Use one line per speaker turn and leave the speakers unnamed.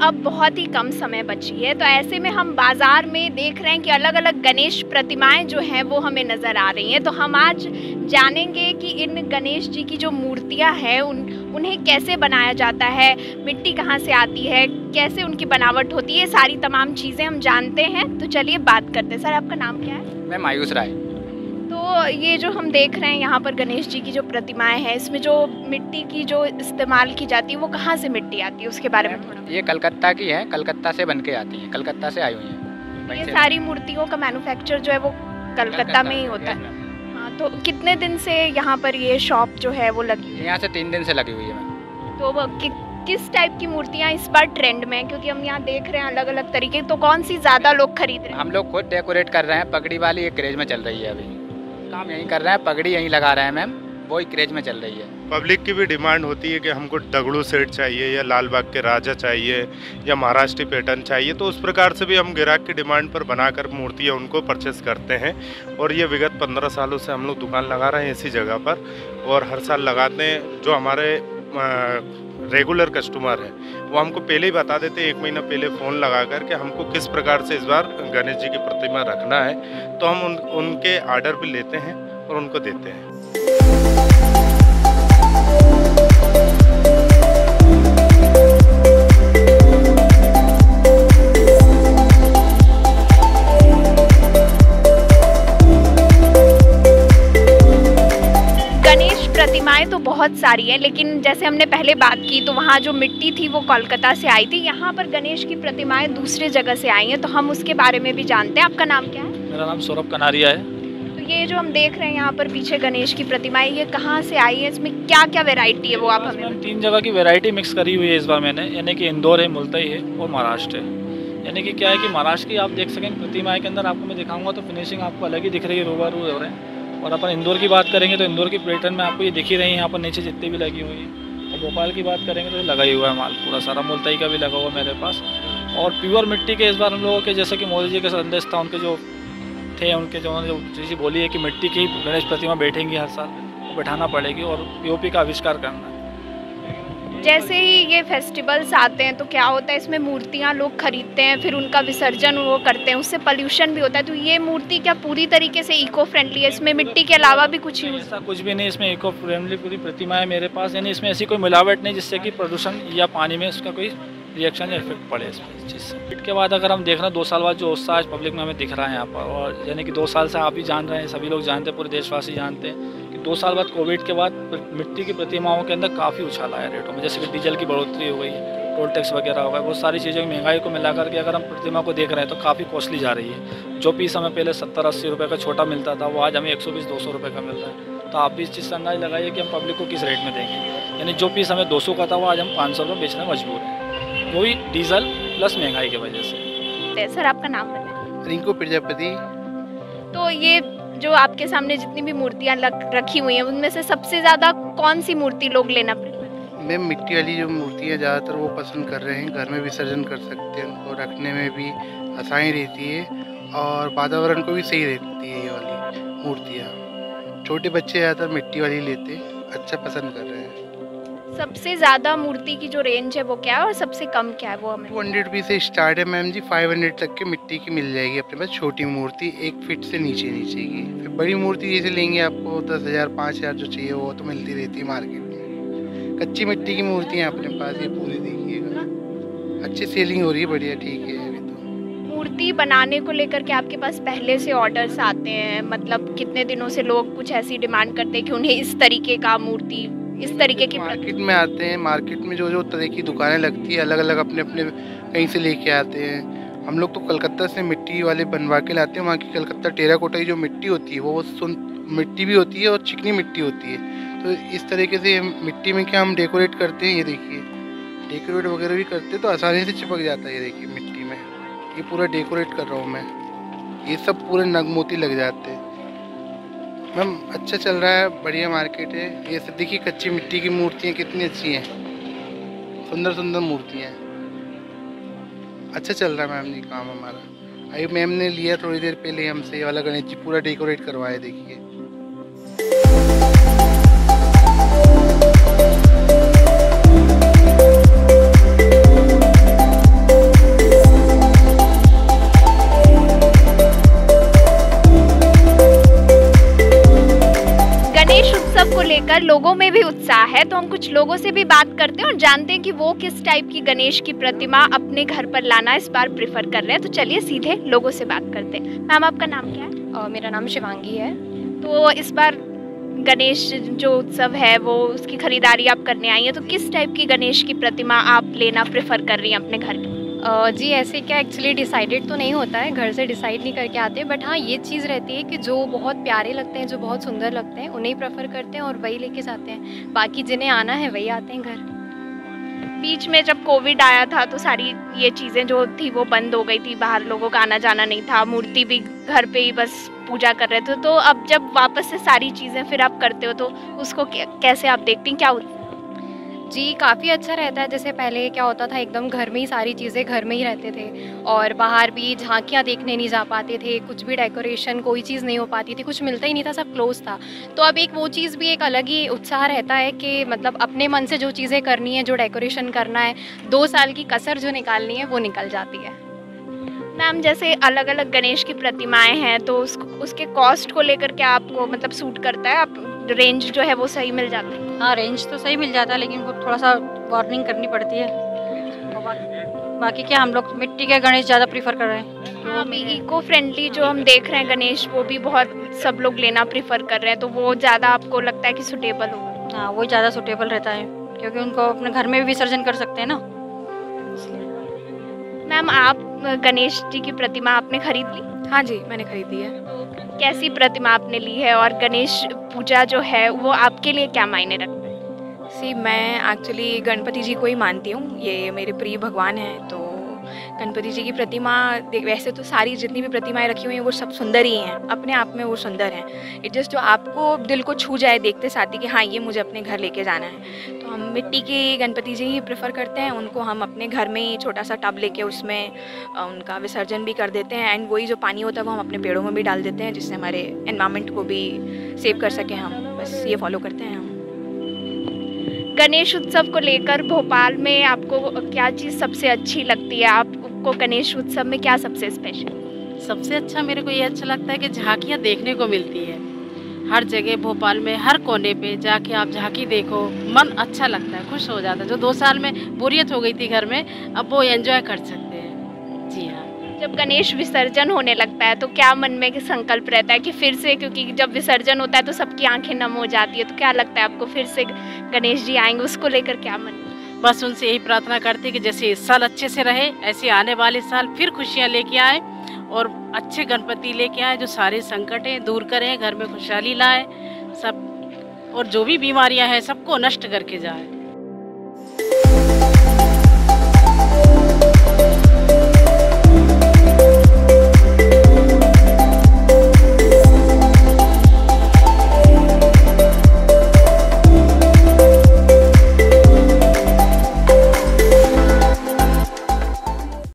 अब बहुत ही कम समय बची है, तो ऐसे में हम बाज़ार में देख रहे हैं कि अलग अलग गणेश प्रतिमाएं जो हैं वो हमें नज़र आ रही हैं। तो हम आज जानेंगे कि इन गणेश जी की जो मूर्तियां हैं उन्हें कैसे बनाया जाता है, मिट्टी कहाँ से आती है, कैसे उनकी बनावट होती है, सारी तमाम चीज़ें हम जानते हैं। तो चलिए बात करते हैं। सर, आपका नाम क्या है?
मैं मायूस राय।
तो ये जो हम देख रहे हैं यहाँ पर गणेश जी की जो प्रतिमाएं हैं, इसमें जो मिट्टी की जो इस्तेमाल की जाती है वो कहाँ से मिट्टी आती है, उसके बारे में थोड़ा।
ये कलकत्ता की है, कलकत्ता से बन के आती है, कलकत्ता से आई हुई है।
ये सारी मूर्तियों का मैन्युफैक्चर जो है वो कलकत्ता में ही होता है। हाँ, तो कितने दिन से यहाँ पर ये शॉप जो है वो लगी है?
यहाँ से 3 दिन से लगी हुई है।
तो वो किस टाइप की मूर्तियाँ इस बार ट्रेंड में, क्योंकि हम यहाँ देख रहे हैं अलग अलग तरीके, तो कौन सी ज़्यादा लोग खरीद रहे हैं?
हम लोग खुद डेकोरेट कर रहे हैं। पगड़ी वाली एक क्रेज में चल रही है, अभी काम यहीं कर रहे हैं, पगड़ी यहीं लगा रहे हैं मैम, वही क्रेज में चल रही है।
पब्लिक की भी डिमांड होती है कि हमको दगड़ू सेट चाहिए या लाल बाग के राजा चाहिए या महाराष्ट्री पैटर्न चाहिए, तो उस प्रकार से भी हम ग्राहक की डिमांड पर बनाकर मूर्तियाँ उनको परचेस करते हैं। और ये विगत 15 सालों से हम लोग दुकान लगा रहे हैं इसी जगह पर, और हर साल लगाते हैं। जो हमारे रेगुलर कस्टमर है वो हमको पहले ही बता देते हैं, 1 महीना पहले फ़ोन लगा कर के हमको किस प्रकार से इस बार गणेश जी की प्रतिमा रखना है, तो हम उनके आर्डर भी लेते हैं और उनको देते हैं।
प्रतिमाएं तो बहुत सारी हैं, लेकिन जैसे हमने पहले बात की तो वहाँ जो मिट्टी थी वो कोलकाता से आई थी। यहाँ पर गणेश की प्रतिमाएं दूसरे जगह से आई हैं, तो हम उसके बारे में भी जानते हैं। आपका नाम क्या है?
मेरा नाम सौरभ कनारिया है।
तो ये जो हम देख रहे हैं यहाँ पर पीछे गणेश की प्रतिमाएं, ये कहाँ से आई है, इसमें क्या क्या वेराइटी है वो आप हमें?
3 जगह की वेराइटी मिक्स करी हुई है इस बार मैंने, यानी कि इंदौर है, मुल्ताई है और महाराष्ट्र है। यानी कि क्या है कि महाराष्ट्र की आप देख सकें प्रतिमाएँ के अंदर आपको मैं दिखाऊंगा तो फिनिशिंग आपको अलग ही दिख रही है, रूबरू हो रहे हैं। और अपन इंदौर की बात करेंगे तो इंदौर की पैटर्न में आपको ये दिख ही रही है, यहाँ पर नीचे जितनी भी लगी हुई है। और भोपाल की बात करेंगे तो ये लगा ही हुआ है माल पूरा सारा, मुल्ताई का भी लगा हुआ मेरे पास। और प्योर मिट्टी के इस बार हम लोगों के, जैसे कि मोदी जी के संदेश था, उनके जो थे, उनके जो उन्होंने जो चीज़ बोली है कि मिट्टी की गणेश प्रतिमा बैठेंगी हर साल, वो बैठाना पड़ेगी और पीओपी का आविष्कार करना है।
जैसे ही ये फेस्टिवल्स आते हैं तो क्या होता है, इसमें मूर्तियाँ लोग खरीदते हैं, फिर उनका विसर्जन वो करते हैं, उससे पोल्यूशन भी होता है। तो ये मूर्ति क्या पूरी तरीके से इको फ्रेंडली है? इसमें मिट्टी के अलावा भी कुछ यूज?
ऐसा कुछ भी नहीं, इसमें इको फ्रेंडली पूरी प्रतिमा है मेरे पास। यानी इसमें ऐसी कोई मिलावट नहीं जिससे कि प्रदूषण या पानी में उसका कोई रिएक्शन या इफेक्ट पड़े इसमें चीज़ से। फिट के बाद अगर हम देख रहे हैं 2 साल बाद जो उत्साह पब्लिक में हमें दिख रहा है यहाँ पर, और यानी कि 2 साल से आप भी जान रहे हैं, सभी लोग जानते हैं, पूरे देशवासी जानते हैं कि 2 साल बाद कोविड के बाद मिट्टी की प्रतिमाओं के अंदर काफ़ी उछाल आया रेटों में। जैसे कि डीजल की बढ़ोतरी हो गई है, टोल टैक्स वगैरह हो गया, बहुत सारी चीज़ों की महंगाई को मिला करके अगर हम प्रतिमा को देख रहे हैं तो काफ़ी कॉस्टली जा रही है। जो पीस हमें पहले 70-80 रुपये का छोटा मिलता था, वो आज हमें 120-200 रुपये का मिल रहा है। तो आप भी इस चीज़ से अंदाज लगाइए कि हम पब्लिक को किस रेट में देंगे। यानी जो पीस हमें 200 का था वो आज हम 500 रुपये बेचने मजबूर हैं, वही डीजल प्लस महंगाई की वजह से।
सर, आपका नाम बताएं।
रिंकू प्रजापति।
तो ये जो आपके सामने जितनी भी मूर्तियाँ रखी हुई हैं, उनमें से सबसे ज़्यादा कौन सी मूर्ति लोग लेना प्रेफर करते हैं?
मैम, मिट्टी वाली जो मूर्तियाँ ज़्यादातर वो पसंद कर रहे हैं। घर में विसर्जन कर सकते हैं, उनको रखने में भी आसानी रहती है और वातावरण को भी सही रहती है ये वाली मूर्तियाँ। छोटे बच्चे ज़्यादातर मिट्टी वाली लेते हैं, अच्छा पसंद कर रहे हैं।
सबसे ज़्यादा मूर्ति की जो रेंज है वो क्या है और सबसे कम क्या है वो हमें?
200 रुपये से स्टार्ट है मैम जी, 500 तक के मिट्टी की मिल जाएगी अपने पास। छोटी मूर्ति 1 फीट से नीचे की। फिर बड़ी मूर्ति जैसे लेंगे आपको 10,000 5,000 जो चाहिए वो तो मिलती रहती है मार्केट में। कच्ची मिट्टी की मूर्तियाँ अपने पास, ये पूरी देखिएगा, अच्छी सेलिंग हो रही है, बढ़िया, ठीक है। अभी तो
मूर्ति बनाने को लेकर के आपके पास पहले से ऑर्डर्स आते हैं, मतलब कितने दिनों से लोग कुछ ऐसी डिमांड करते हैं कि उन्हें इस तरीके का मूर्ति, इस तरीके की?
मार्केट में आते हैं, मार्केट में जो तरह की दुकानें लगती है, अलग अलग अपने अपने कहीं से लेके आते हैं। हम लोग तो कलकत्ता से मिट्टी वाले बनवा के लाते हैं। वहाँ की कलकत्ता टेराकोटा की जो मिट्टी होती है वो मिट्टी भी होती है और चिकनी मिट्टी होती है। तो इस तरीके से मिट्टी में क्या हम डेकोरेट करते हैं, ये देखिए, डेकोरेट वगैरह भी करते हैं तो आसानी से चिपक जाता है। ये देखिए मिट्टी में ये पूरा डेकोरेट कर रहा हूँ मैं, ये सब पूरे नग मोती लग जाते हैं। मैम, अच्छा चल रहा है, बढ़िया मार्केट है। ये सब देखिए कच्ची मिट्टी की मूर्तियाँ कितनी अच्छी हैं, सुंदर सुंदर मूर्तियाँ। अच्छा चल रहा है मैम जी काम हमारा। अभी मैम ने लिया थोड़ी देर पहले हमसे ये वाला गणेश जी, पूरा डेकोरेट करवाया, देखिए।
लोगों में भी उत्साह है, तो हम कुछ लोगों से भी बात करते हैं और जानते हैं कि वो किस टाइप की गणेश की प्रतिमा अपने घर पर लाना इस बार प्रेफर कर रहे हैं। तो चलिए सीधे लोगों से बात करते हैं। मैम, आपका नाम क्या है?
मेरा नाम शिवांगी है।
तो इस बार गणेश जो उत्सव है वो उसकी खरीदारी आप करने आई हैं, तो किस टाइप की गणेश की प्रतिमा आप लेना प्रेफर कर रही हैं अपने घर में?
जी, ऐसे क्या एक्चुअली डिसाइडेड तो नहीं होता है, घर से डिसाइड नहीं करके आते, बट हाँ ये चीज़ रहती है कि जो बहुत प्यारे लगते हैं, जो बहुत सुंदर लगते हैं, उन्हें प्रेफर करते हैं और वही लेके जाते हैं। बाकी जिन्हें आना है वही आते हैं घर।
बीच में जब कोविड आया था तो सारी ये चीज़ें जो थी वो बंद हो गई थी, बाहर लोगों का आना जाना नहीं था, मूर्ति भी घर पे ही बस पूजा कर रहे थे। तो अब जब वापस से सारी चीज़ें फिर आप करते हो तो उसको कैसे आप देखती हैं, क्या होता है?
जी, काफ़ी अच्छा रहता है। जैसे पहले क्या होता था, एकदम घर में ही सारी चीज़ें घर में ही रहते थे और बाहर भी झांकियाँ देखने नहीं जा पाते थे, कुछ भी डेकोरेशन कोई चीज़ नहीं हो पाती थी, कुछ मिलता ही नहीं था, सब क्लोज था। तो अब एक वो चीज़ भी एक अलग ही उत्साह रहता है कि मतलब अपने मन से जो चीज़ें करनी है, जो डेकोरेशन करना है, 2 साल की कसर जो निकालनी है वो निकल जाती है।
मैम, जैसे अलग अलग गणेश की प्रतिमाएं हैं तो उसके कॉस्ट को लेकर क्या आपको मतलब सूट करता है? आप रेंज जो है वो सही मिल जाता है?
हाँ, रेंज तो सही मिल जाता है, लेकिन वो थोड़ा सा वार्निंग करनी पड़ती है। बाकी क्या, हम लोग मिट्टी के गणेश ज़्यादा प्रीफर कर रहे हैं।
हाँ, अभी इको फ्रेंडली जो हम देख रहे हैं गणेश, वो भी बहुत सब लोग लेना प्रीफर कर रहे हैं, तो वो ज़्यादा आपको लगता है कि सुटेबल होगा?
हाँ, वो ज़्यादा सूटेबल रहता है, क्योंकि उनको अपने घर में भी विसर्जन कर सकते हैं ना।
मैम, आप गणेश जी की प्रतिमा आपने खरीद ली?
हाँ जी, मैंने खरीदी है।
कैसी प्रतिमा आपने ली है और गणेश पूजा जो है वो आपके लिए क्या मायने रखता है?
मैं एक्चुअली गणपति जी को ही मानती हूँ, ये मेरे प्रिय भगवान हैं। तो गणपति जी की प्रतिमा वैसे तो सारी जितनी भी प्रतिमाएं रखी हुई हैं वो सब सुंदर ही हैं, अपने आप में वो सुंदर हैं। इट जस्ट जो आपको दिल को छू जाए देखते साथ ही कि हाँ ये मुझे अपने घर लेके जाना है। तो हम मिट्टी के गणपति जी ही प्रेफर करते हैं, उनको हम अपने घर में ही छोटा सा टब लेके उसमें उनका विसर्जन भी कर देते हैं। एंड वही जो पानी होता है वो हम अपने पेड़ों में भी डाल देते हैं, जिससे हमारे एनवायरनमेंट को भी सेव कर सकें हम। बस ये फॉलो करते हैं हम।
गणेश उत्सव को लेकर भोपाल में आपको क्या चीज़ सबसे अच्छी लगती है? आपको गणेश उत्सव में क्या सबसे स्पेशल?
सबसे अच्छा मेरे को ये अच्छा लगता है कि झांकियाँ देखने को मिलती है हर जगह। भोपाल में हर कोने पे जाके आप झांकी देखो, मन अच्छा लगता है, खुश हो जाता है। जो 2 साल में बोरियत हो गई थी घर में, अब वो एंजॉय कर सकते हैं। जी हाँ।
जब गणेश विसर्जन होने लगता है तो क्या मन में संकल्प रहता है कि फिर से, क्योंकि जब विसर्जन होता है तो सबकी आंखें नम हो जाती है, तो क्या लगता है आपको फिर से गणेश जी आएंगे, उसको लेकर क्या मन?
बस उनसे यही प्रार्थना करते हैं कि जैसे इस साल अच्छे से रहे, ऐसे आने वाले साल फिर खुशियाँ लेके आए और अच्छे गणपति लेके आए जो सारे संकटें दूर करें, घर में खुशहाली लाए सब, और जो भी बीमारियां हैं सबको नष्ट करके जाए।